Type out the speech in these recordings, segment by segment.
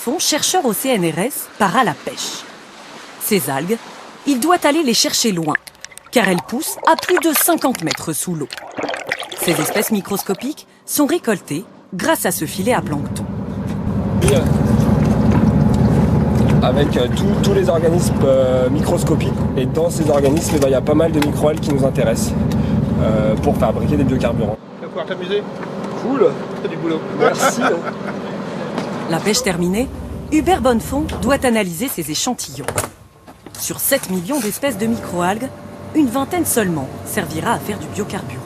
Bonnefond, chercheur au CNRS, part à la pêche. Ces algues, il doit aller les chercher loin, car elles poussent à plus de 50 mètres sous l'eau. Ces espèces microscopiques sont récoltées grâce à ce filet à plancton. Avec tous les organismes microscopiques, et dans ces organismes, il y a pas mal de microalgues qui nous intéressent pour fabriquer des biocarburants. Tu vas pouvoir t'amuser. Cool. T'as du boulot. Merci. La pêche terminée, Hubert Bonnefond doit analyser ses échantillons. Sur 7 millions d'espèces de microalgues, une vingtaine seulement servira à faire du biocarburant.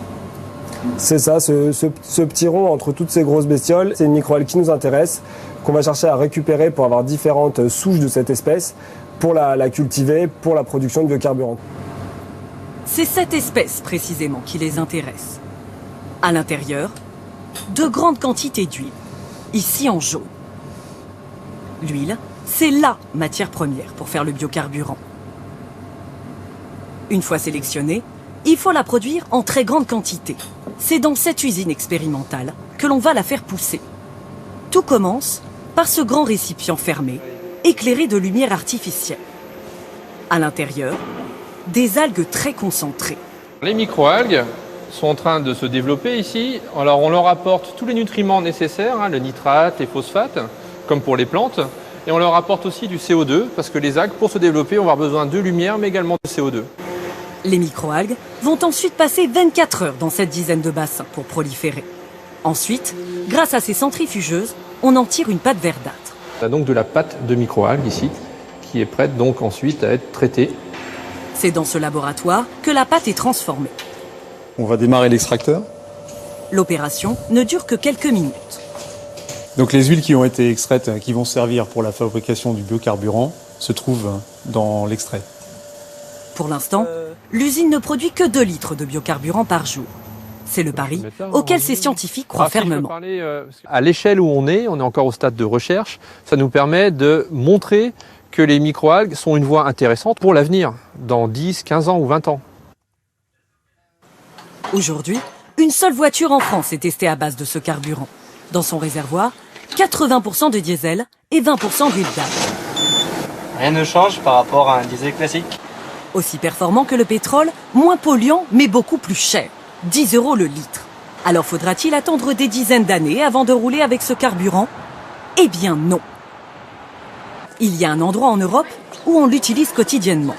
C'est ça, ce petit rond entre toutes ces grosses bestioles, c'est une microalgue qui nous intéresse, qu'on va chercher à récupérer pour avoir différentes souches de cette espèce, pour la cultiver, pour la production de biocarburant. C'est cette espèce précisément qui les intéresse. À l'intérieur, de grandes quantités d'huile, ici en jaune. L'huile, c'est la matière première pour faire le biocarburant. Une fois sélectionnée, il faut la produire en très grande quantité. C'est dans cette usine expérimentale que l'on va la faire pousser. Tout commence par ce grand récipient fermé, éclairé de lumière artificielle. À l'intérieur, des algues très concentrées. Les microalgues sont en train de se développer ici. Alors on leur apporte tous les nutriments nécessaires, le nitrate, les phosphates, comme pour les plantes. Et on leur apporte aussi du CO2, parce que les algues, pour se développer, vont avoir besoin de lumière, mais également de CO2. Les microalgues vont ensuite passer 24 heures dans cette dizaine de bassins pour proliférer. Ensuite, grâce à ces centrifugeuses, on en tire une pâte verdâtre. On a donc de la pâte de microalgues ici, qui est prête donc ensuite à être traitée. C'est dans ce laboratoire que la pâte est transformée. On va démarrer l'extracteur. L'opération ne dure que quelques minutes. Donc les huiles qui ont été extraites, qui vont servir pour la fabrication du biocarburant, se trouvent dans l'extrait. Pour l'instant, l'usine ne produit que 2 litres de biocarburant par jour. C'est le pari auquel ces scientifiques croient fermement. À l'échelle où on est encore au stade de recherche, ça nous permet de montrer que les microalgues sont une voie intéressante pour l'avenir, dans 10, 15 ans ou 20 ans. Aujourd'hui, une seule voiture en France est testée à base de ce carburant. Dans son réservoir, 80% de diesel et 20% d'huile d'algue. Rien ne change par rapport à un diesel classique. Aussi performant que le pétrole, moins polluant mais beaucoup plus cher. 10 € le litre. Alors faudra-t-il attendre des dizaines d'années avant de rouler avec ce carburant? Eh bien non. Il y a un endroit en Europe où on l'utilise quotidiennement.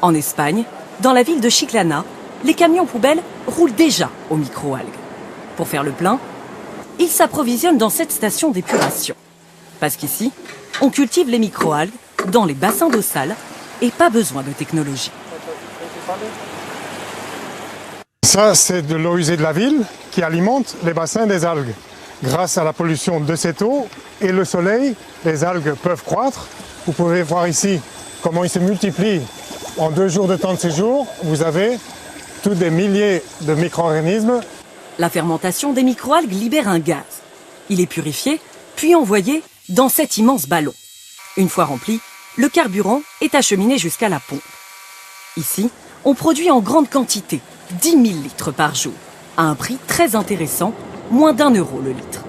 En Espagne, dans la ville de Chiclana, les camions poubelles roulent déjà aux microalgues. Pour faire le plein, ils s'approvisionnent dans cette station d'épuration. Parce qu'ici, on cultive les microalgues dans les bassins d'eau sale et pas besoin de technologie. Ça, c'est de l'eau usée de la ville qui alimente les bassins des algues. Grâce à la pollution de cette eau et le soleil, les algues peuvent croître. Vous pouvez voir ici comment ils se multiplient. En 2 jours de temps de séjour, vous avez tous des milliers de micro-organismes. La fermentation des microalgues libère un gaz. Il est purifié, puis envoyé dans cet immense ballon. Une fois rempli, le carburant est acheminé jusqu'à la pompe. Ici, on produit en grande quantité, 10 000 litres par jour, à un prix très intéressant, moins d'1 € le litre.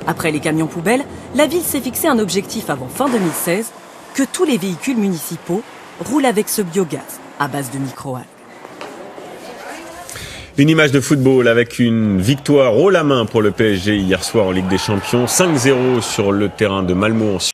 Après les camions poubelles, la ville s'est fixé un objectif avant fin 2016, que tous les véhicules municipaux roulent avec ce biogaz à base de microalgues. Une image de football avec une victoire haut la main pour le PSG hier soir en Ligue des Champions, 5-0 sur le terrain de Malmö en Suisse.